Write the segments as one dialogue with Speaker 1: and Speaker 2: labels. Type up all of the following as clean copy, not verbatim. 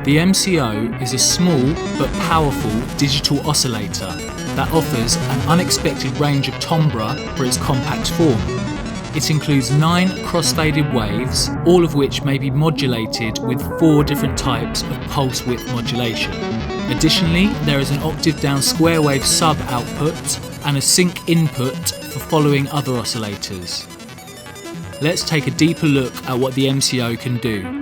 Speaker 1: The MCO is a small but powerful digital oscillator that offers an unexpected range of timbre for its compact form. It includes 9 cross-faded waves, all of which may be modulated with 4 different types of pulse width modulation. Additionally, there is an octave down square wave sub output and a sync input for following other oscillators. Let's take a deeper look at what the MCO can do.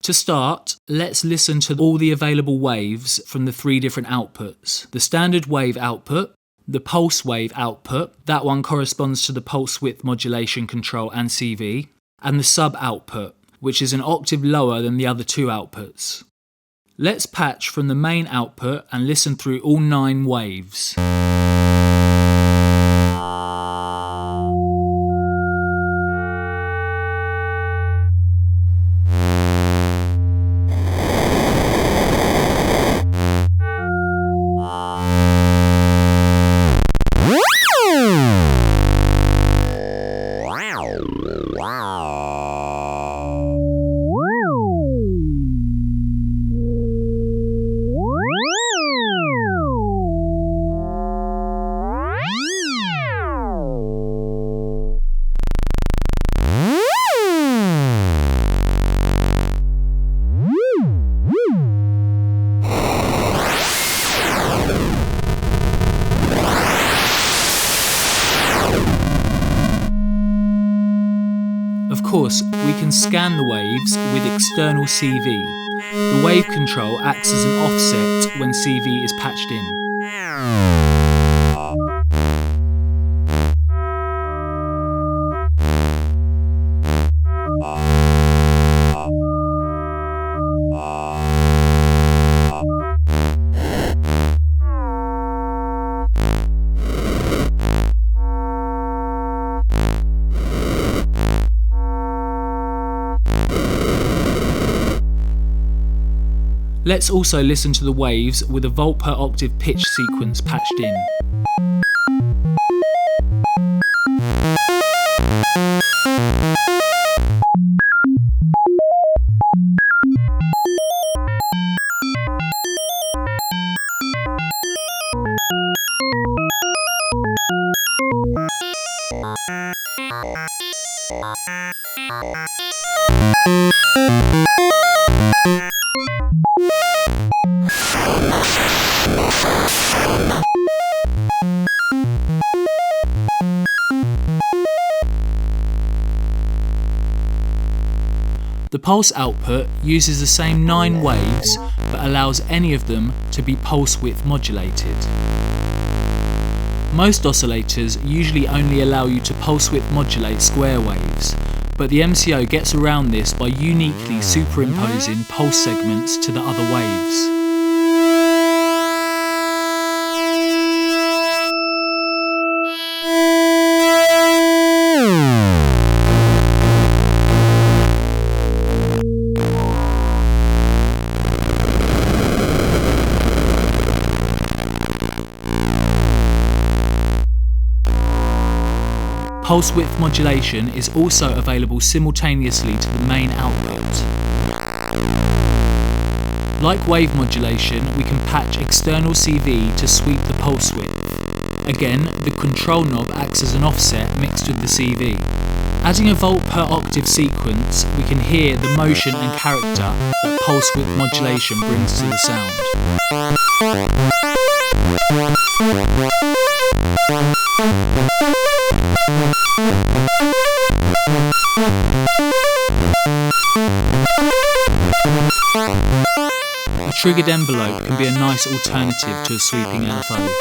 Speaker 1: To start, let's listen to all the available waves from the 3 different outputs. The standard wave output, the pulse wave output, that one corresponds to the pulse width modulation control and CV, and the sub output, which is an octave lower than the other 2 outputs. Let's patch from the main output and listen through all 9 waves. Of course, we can scan the waves with external CV. The wave control acts as an offset when CV is patched in. Let's also listen to the waves with a volt per octave pitch sequence patched in. The pulse output uses the same 9 waves but allows any of them to be pulse width modulated. Most oscillators usually only allow you to pulse width modulate square waves, but the MCO gets around this by uniquely superimposing pulse segments to the other waves. Pulse width modulation is also available simultaneously to the main output. Like wave modulation, we can patch external CV to sweep the pulse width. Again, the control knob acts as an offset mixed with the CV. Adding a volt per octave sequence, we can hear the motion and character that pulse width modulation brings to the sound. A triggered envelope can be a nice alternative to a sweeping LFO.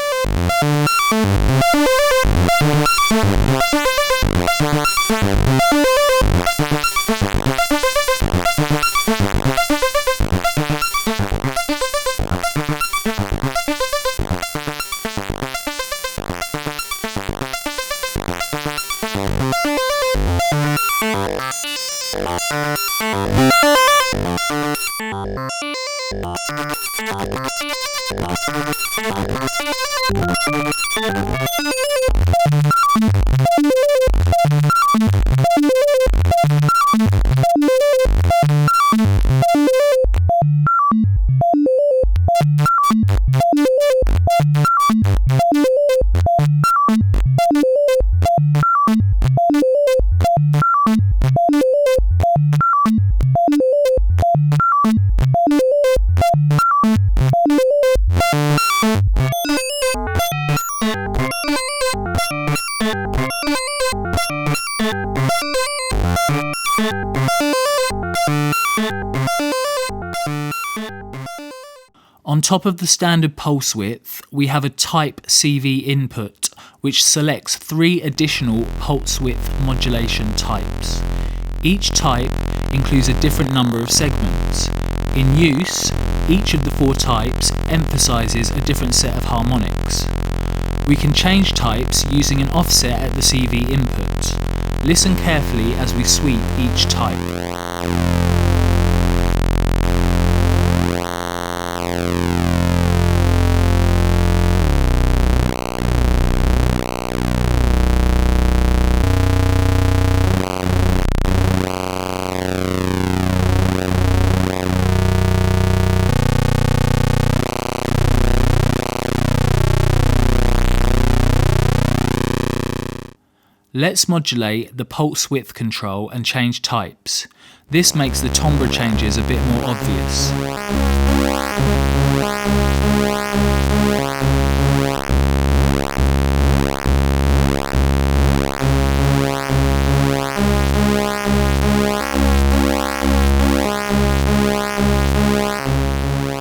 Speaker 1: On top of the standard pulse width, we have a type CV input, which selects 3 additional pulse width modulation types. Each type includes a different number of segments. In use, each of the 4 types emphasises a different set of harmonics. We can change types using an offset at the CV input. Listen carefully as we sweep each type. Let's modulate the pulse width control and change types. This makes the timbre changes a bit more obvious.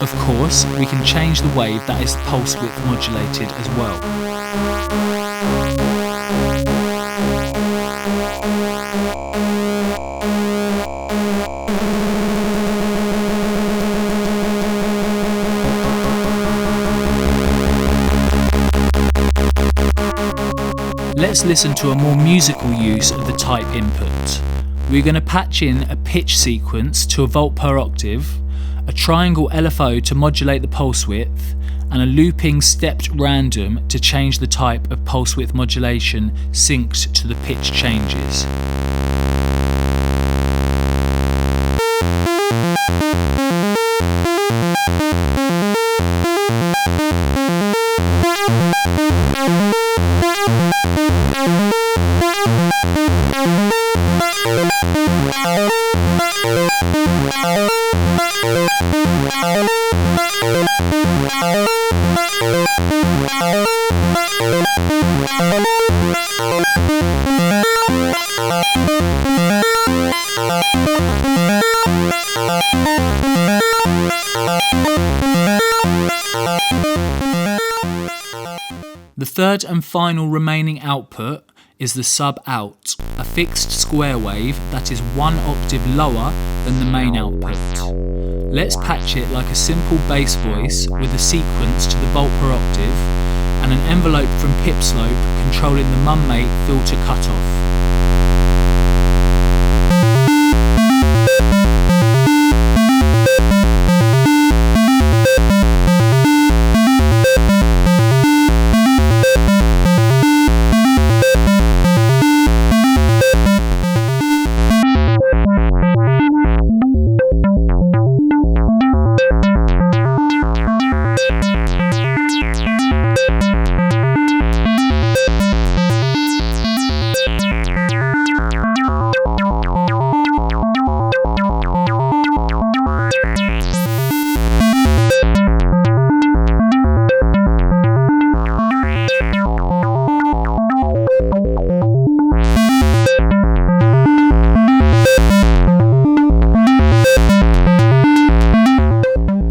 Speaker 1: Of course, we can change the wave that is pulse width modulated as well. Let's listen to a more musical use of the type input. We're going to patch in a pitch sequence to a volt per octave, a triangle LFO to modulate the pulse width, and a looping stepped random to change the type of pulse width modulation synced to the pitch changes. The third and final remaining output is the sub-out, a fixed square wave that is 1 octave lower than the main output. Let's patch it like a simple bass voice with a sequence to the volt per octave and an envelope from pip slope controlling the mum-mate filter cutoff.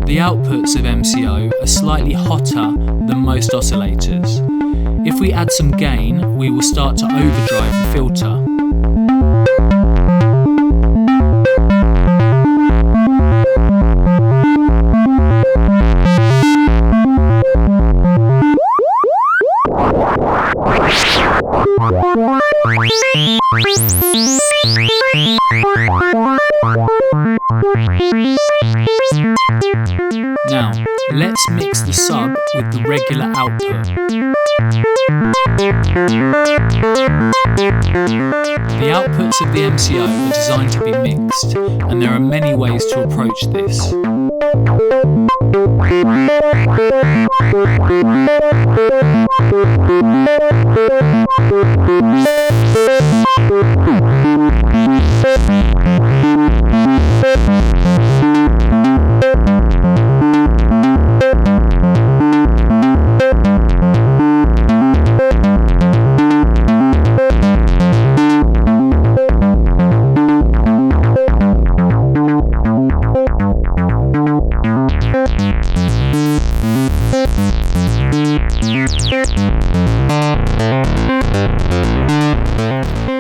Speaker 1: The outputs of MCO are slightly hotter than most oscillators. If we add some gain, we will start to overdrive the filter. Now, let's mix the sub with the regular output. The outputs of the MCO are designed to be mixed, and there are many ways to approach this.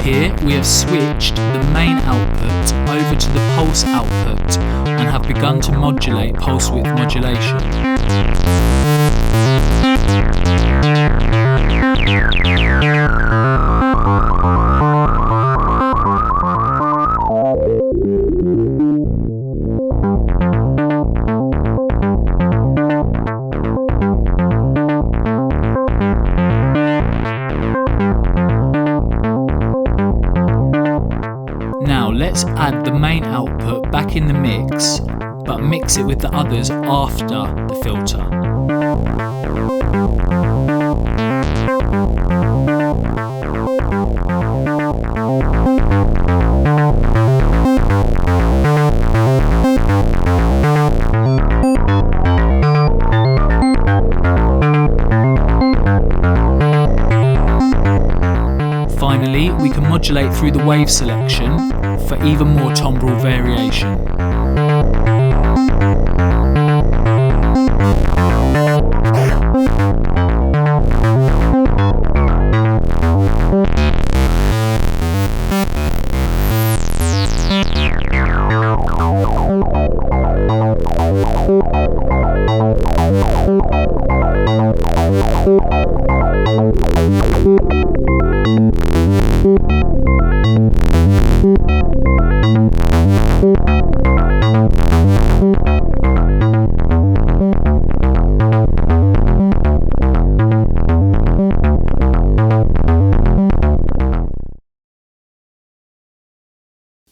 Speaker 1: Here we have switched the main output over to the pulse output and have begun to modulate pulse width modulation. Now let's add the main output back in the mix, but mix it with the others after the filter. Finally, we can modulate through the wave selection for even more timbral variation.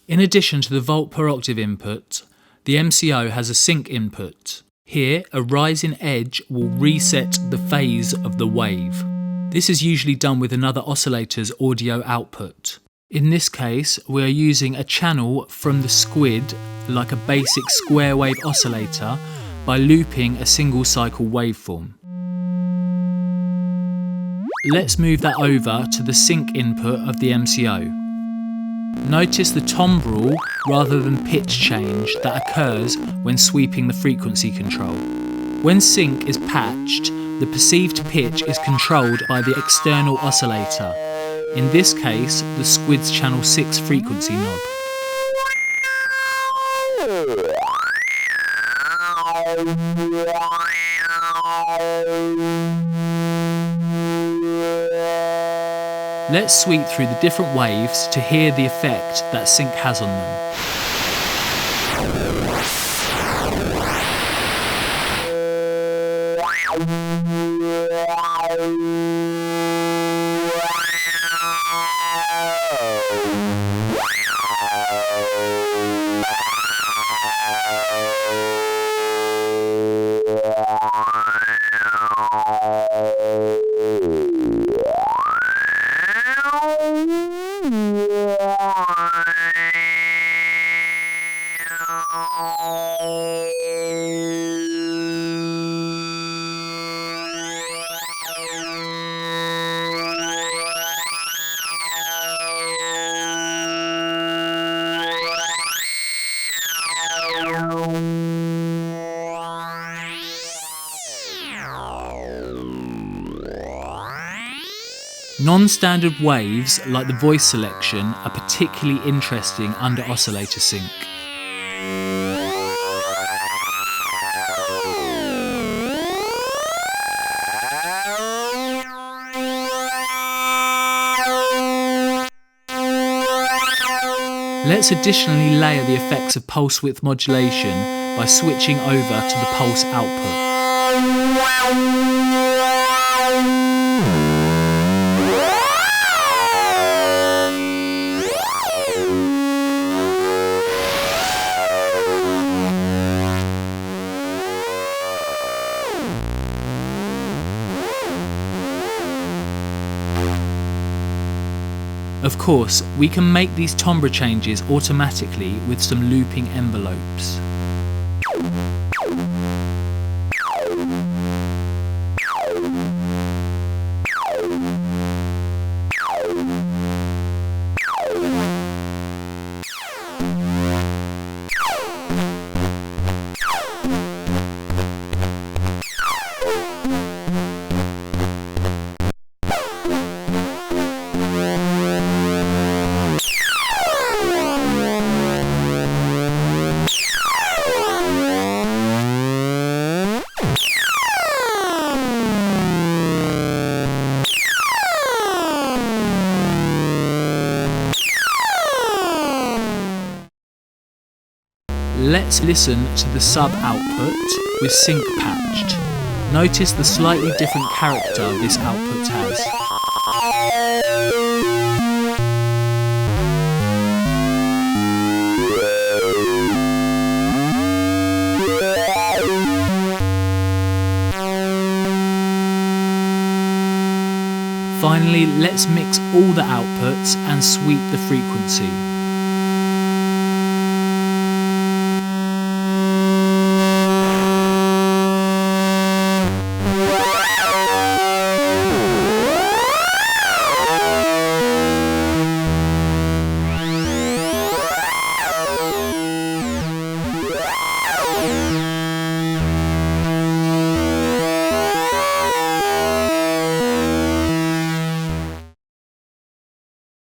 Speaker 1: In addition to the volt per octave input, the MCO has a sync input. Here, a rising edge will reset the phase of the wave. This is usually done with another oscillator's audio output. In this case, we are using a channel from the squid, like a basic square wave oscillator, by looping a single cycle waveform. Let's move that over to the sync input of the MCO. Notice the timbral rather than pitch change that occurs when sweeping the frequency control. When sync is patched, the perceived pitch is controlled by the external oscillator, in this case the squid's channel 6 frequency knob. Let's sweep through the different waves to hear the effect that sync has on them. Non-standard waves, like the voice selection, are particularly interesting under oscillator sync. Let's additionally layer the effects of pulse width modulation by switching over to the pulse output. Of course, we can make these timbre changes automatically with some looping envelopes. Let's listen to the sub-output with sync patched. Notice the slightly different character this output has. Finally, let's mix all the outputs and sweep the frequency.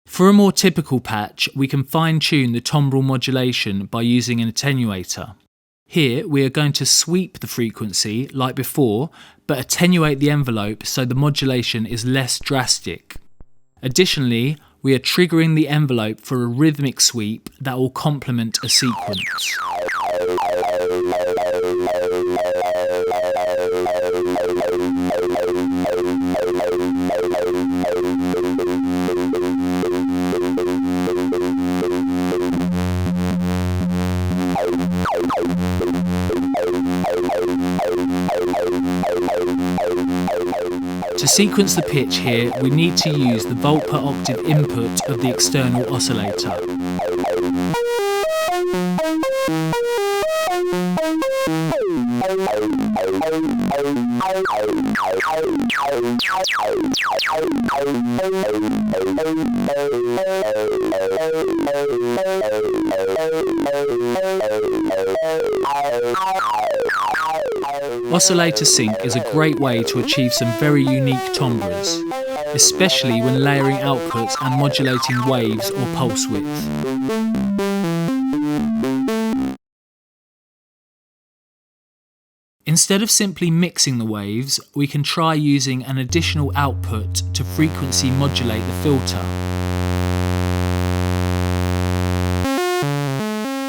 Speaker 1: For a more typical patch, we can fine-tune the timbral modulation by using an attenuator. Here we are going to sweep the frequency like before, but attenuate the envelope so the modulation is less drastic. Additionally, we are triggering the envelope for a rhythmic sweep that will complement a sequence. To sequence the pitch here, we need to use the volt per octave input of the external oscillator. Oscillator sync is a great way to achieve some very unique timbres, especially when layering outputs and modulating waves or pulse width. Instead of simply mixing the waves, we can try using an additional output to frequency modulate the filter.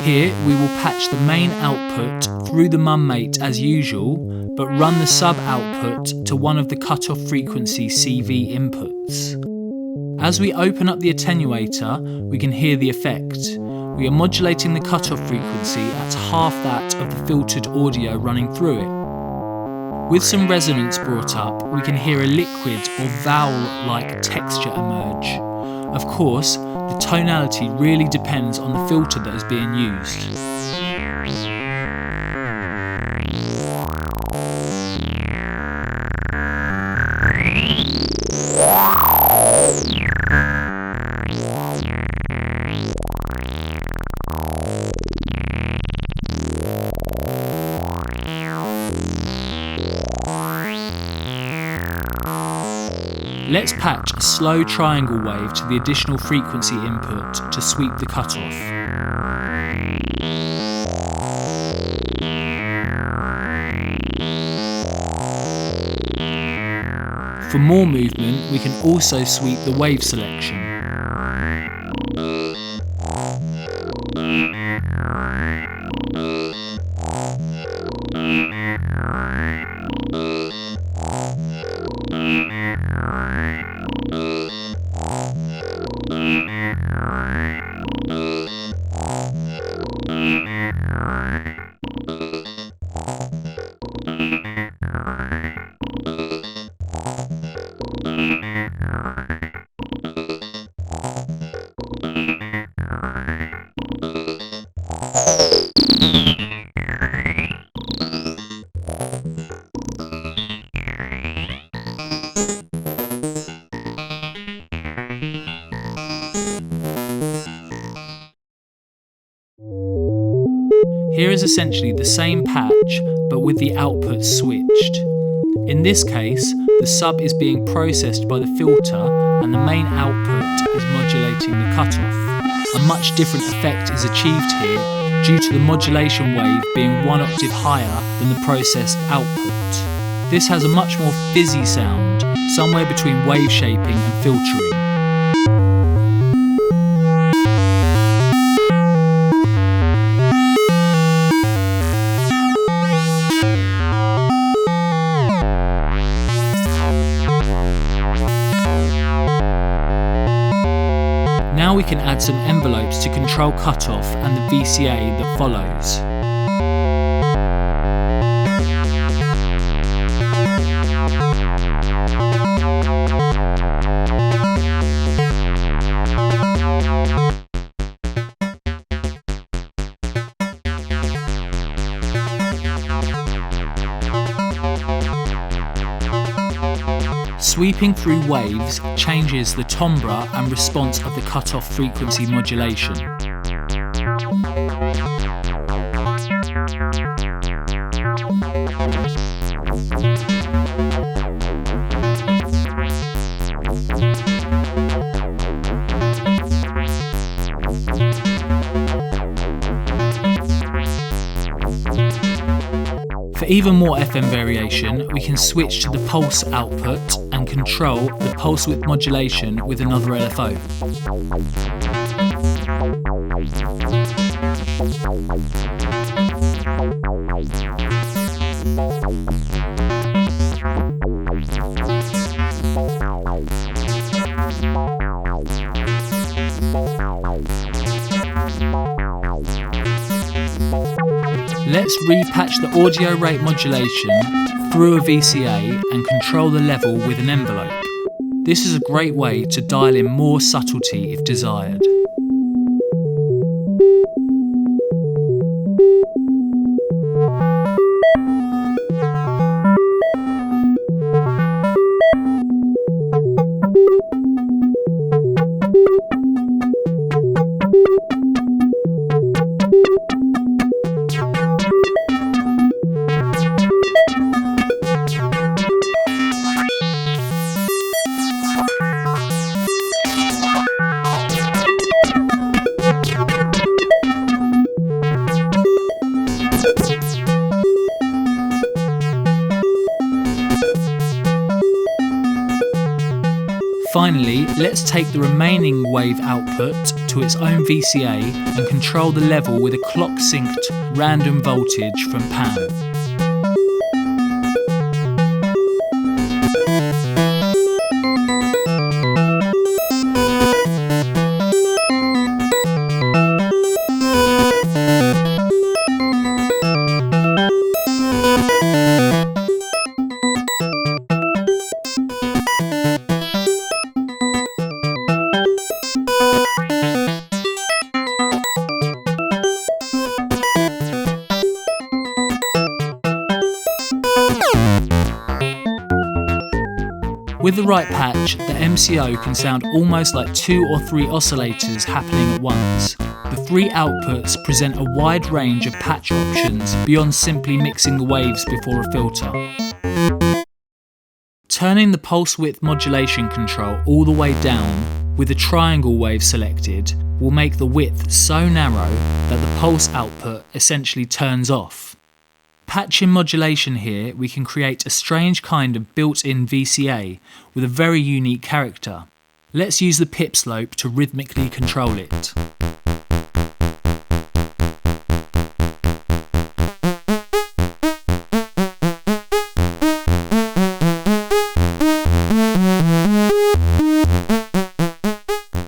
Speaker 1: Here we will patch the main output through the mummate as usual, but run the sub-output to one of the cutoff frequency CV inputs. As we open up the attenuator, we can hear the effect. We are modulating the cutoff frequency at half that of the filtered audio running through it. With some resonance brought up, we can hear a liquid or vowel-like texture emerge. Of course, the tonality really depends on the filter that is being used. Let's patch a slow triangle wave to the additional frequency input to sweep the cutoff. For more movement, we can also sweep the wave selection. Here is essentially the same patch, but with the output switched. In this case, the sub is being processed by the filter and the main output is modulating the cutoff. A much different effect is achieved here due to the modulation wave being 1 octave higher than the processed output. This has a much more fizzy sound, somewhere between wave shaping and filtering. Now we can add some envelopes to control cutoff and the VCA that follows. Sweeping through waves changes the timbre and response of the cutoff frequency modulation. For even more FM variation, we can switch to the pulse output and control the pulse width modulation with another LFO. Let's repatch the audio rate modulation through a VCA and control the level with an envelope. This is a great way to dial in more subtlety if desired. Finally, let's take the remaining wave output to its own VCA and control the level with a clock-synced random voltage from PAN. With the right patch, the MCO can sound almost like 2 or 3 oscillators happening at once. The 3 outputs present a wide range of patch options beyond simply mixing the waves before a filter. Turning the pulse width modulation control all the way down with the triangle wave selected will make the width so narrow that the pulse output essentially turns off. Patching modulation here, we can create a strange kind of built-in VCA with a very unique character. Let's use the pip slope to rhythmically control it.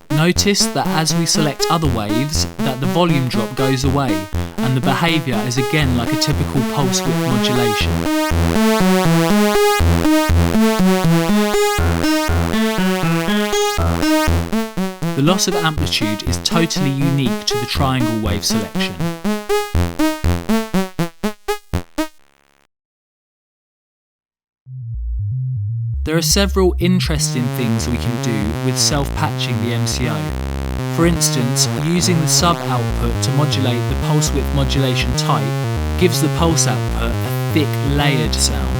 Speaker 1: Notice that as we select other waves, that the volume drop goes away, and the behaviour is again like a typical pulse width modulation. The The loss of amplitude is totally unique to the triangle wave selection. There are several interesting things we can do with self-patching the MCO. For instance, using the sub-output to modulate the pulse width modulation type gives the pulse output a thick, layered sound.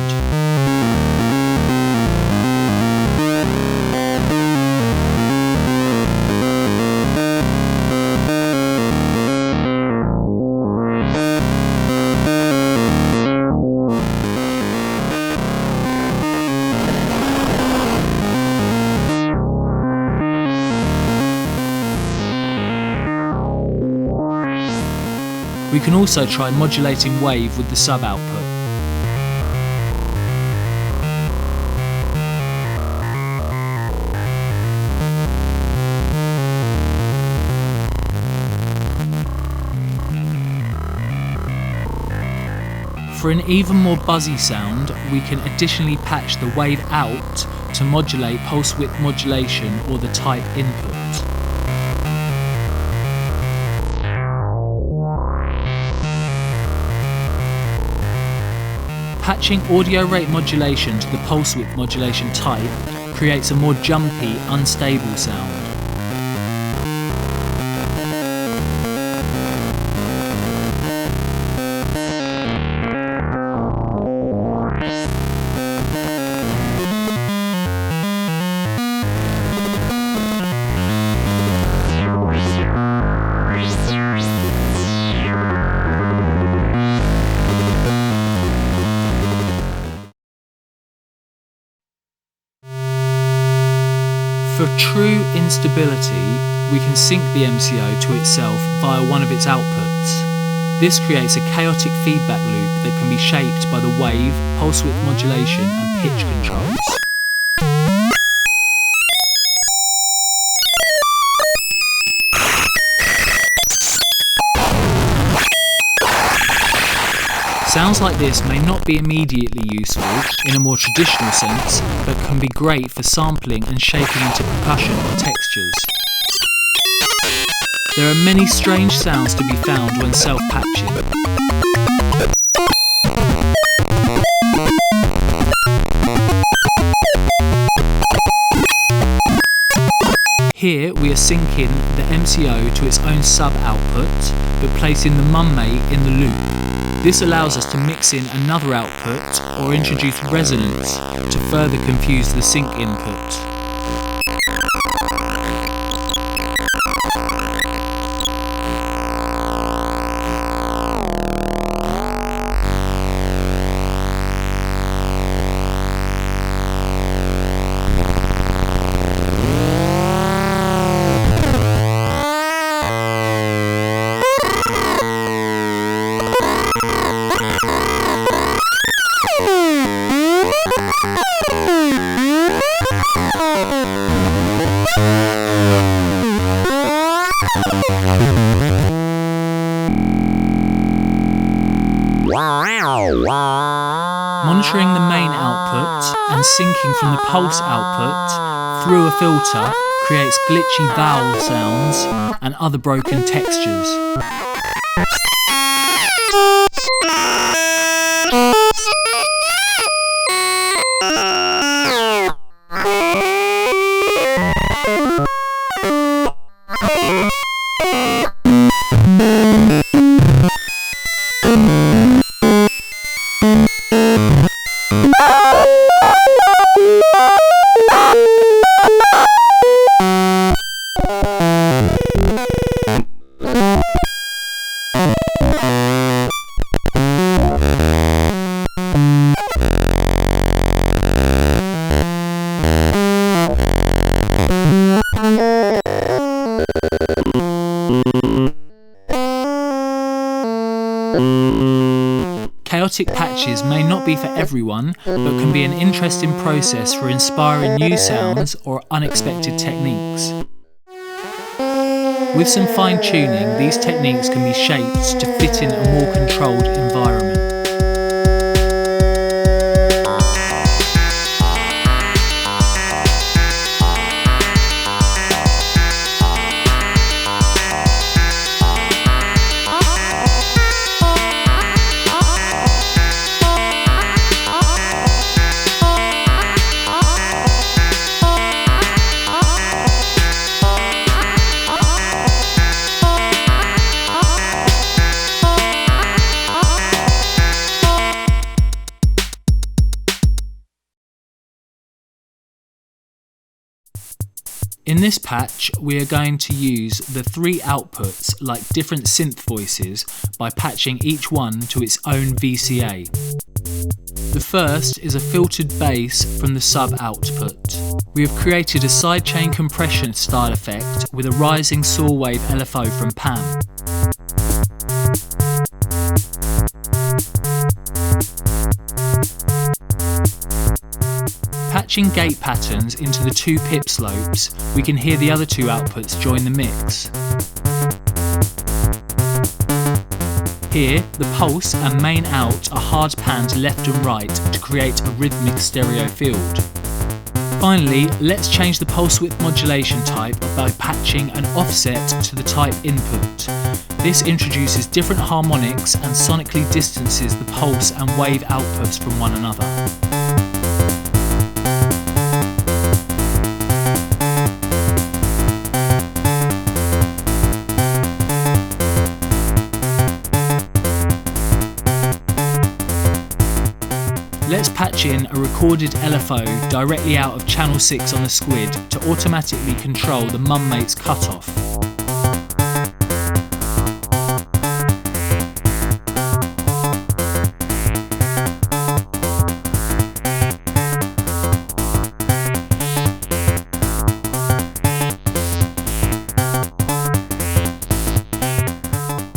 Speaker 1: We can also try modulating wave with the sub-output. For an even more buzzy sound, we can additionally patch the wave out to modulate pulse width modulation or the type input. Patching audio rate modulation to the pulse width modulation type creates a more jumpy, unstable sound. For true instability, we can sync the MCO to itself via one of its outputs. This creates a chaotic feedback loop that can be shaped by the wave, pulse width modulation and pitch controls. Sounds like this may not be immediately useful in a more traditional sense, but can be great for sampling and shaping into percussion or textures. There are many strange sounds to be found when self-patching. Here we are syncing the MCO to its own sub-output, but placing the mum-mate in the loop. This allows us to mix in another output or introduce resonance to further confuse the sync input. Monitoring the main output and syncing from the pulse output through a filter creates glitchy vowel sounds and other broken textures. Chaotic patches may not be for everyone, but can be an interesting process for inspiring new sounds or unexpected techniques. With some fine-tuning, these techniques can be shaped to fit in a more controlled environment. In this patch, we are going to use the 3 outputs like different synth voices by patching each one to its own VCA. The first is a filtered bass from the sub output. We have created a sidechain compression style effect with a rising saw wave LFO from PAM. Patching gate patterns into the 2 pip slopes, we can hear the other 2 outputs join the mix. Here, the pulse and main out are hard panned left and right to create a rhythmic stereo field. Finally, let's change the pulse width modulation type by patching an offset to the type input. This introduces different harmonics and sonically distances the pulse and wave outputs from one another. Let's patch in a recorded LFO directly out of channel 6 on the squid to automatically control the mummate's cutoff.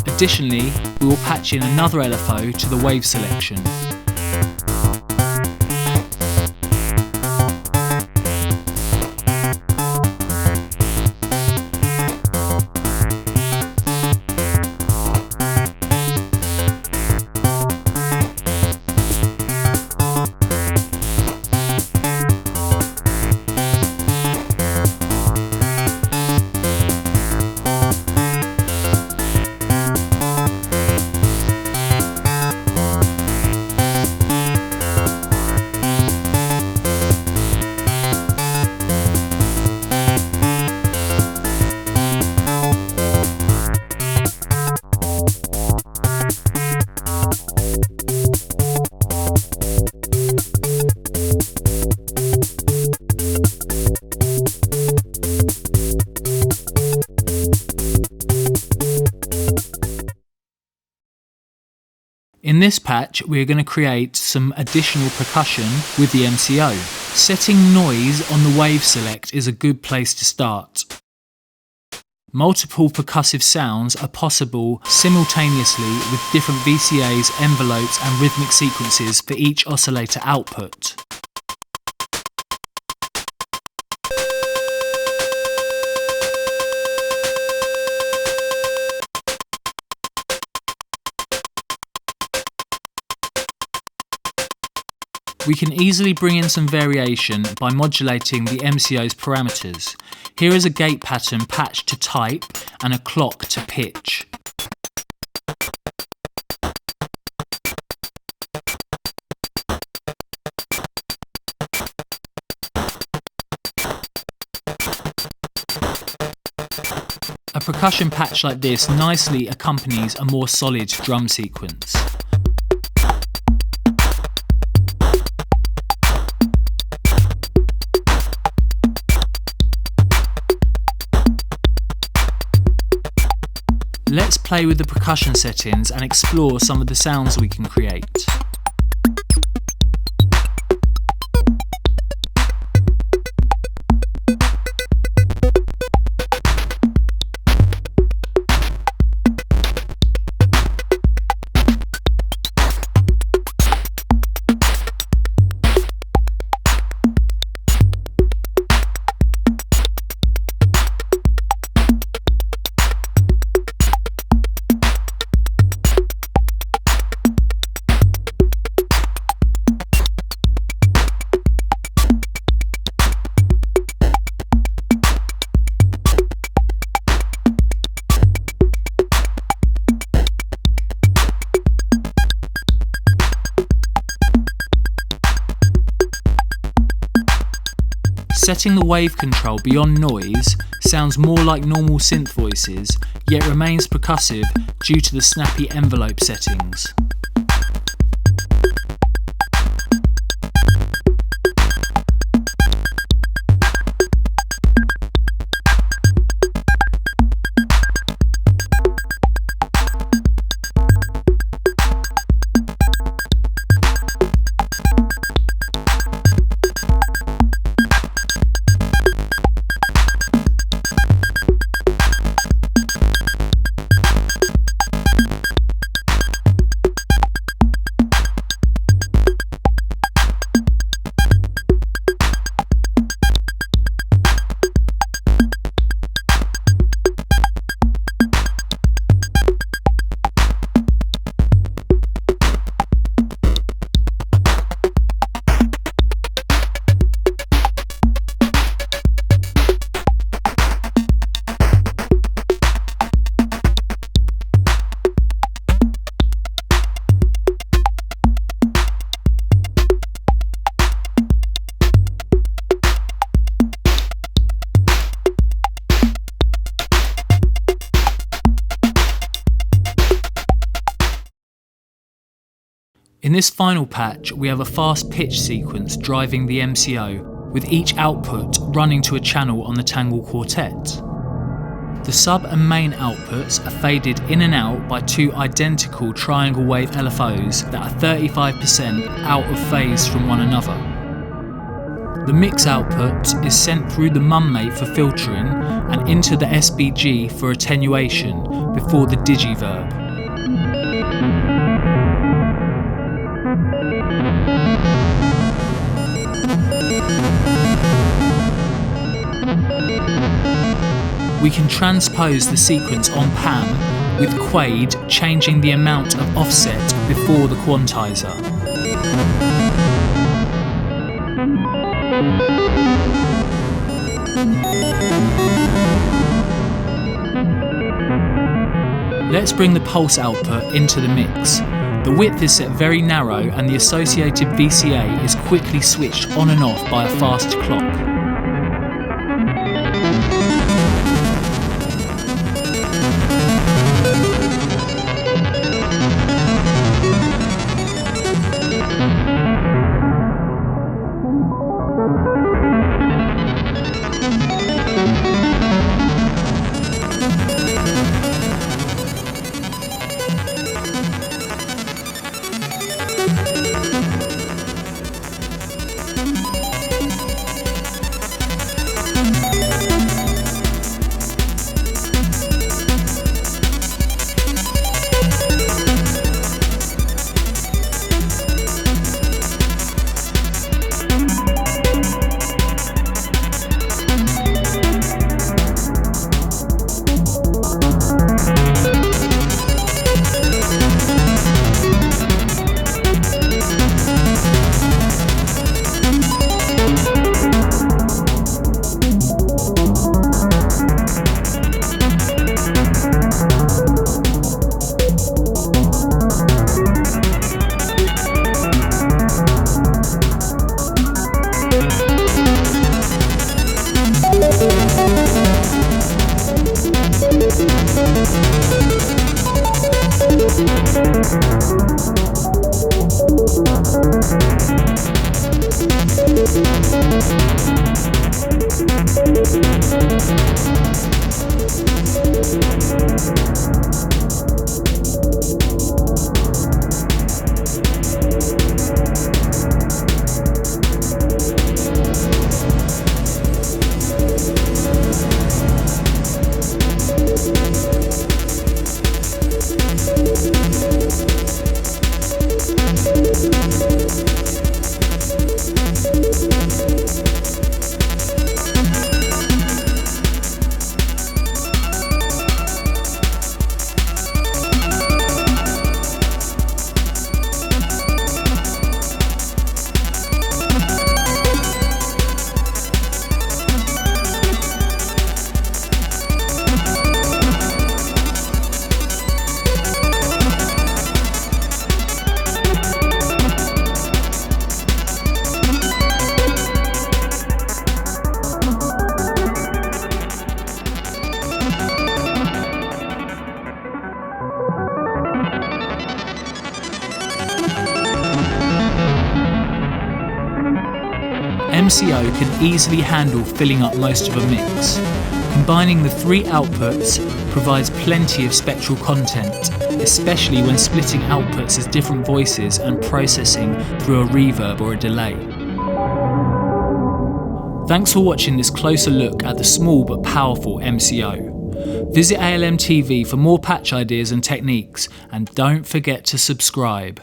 Speaker 1: Additionally, we will patch in another LFO to the wave selection. In this patch, we are going to create some additional percussion with the MCO. Setting noise on the wave select is a good place to start. Multiple percussive sounds are possible simultaneously with different VCAs, envelopes and rhythmic sequences for each oscillator output. We can easily bring in some variation by modulating the MCO's parameters. Here is a gate pattern patched to type and a clock to pitch. A percussion patch like this nicely accompanies a more solid drum sequence. Let's play with the percussion settings and explore some of the sounds we can create. Setting the wave control beyond noise sounds more like normal synth voices, yet remains percussive due to the snappy envelope settings. In this final patch, we have a fast pitch sequence driving the MCO, with each output running to a channel on the Tangle Quartet. The sub and main outputs are faded in and out by two identical triangle wave LFOs that are 35% out of phase from one another. The mix output is sent through the mummate for filtering and into the SBG for attenuation before the digiverb. We can transpose the sequence on PAM with Quade changing the amount of offset before the quantizer. Let's bring the pulse output into the mix. The width is set very narrow and the associated VCA is quickly switched on and off by a fast clock. MCO can easily handle filling up most of a mix. Combining the three outputs provides plenty of spectral content, especially when splitting outputs as different voices and processing through a reverb or a delay. Thanks for watching this closer look at the small but powerful MCO. Visit ALM TV for more patch ideas and techniques, and don't forget to subscribe.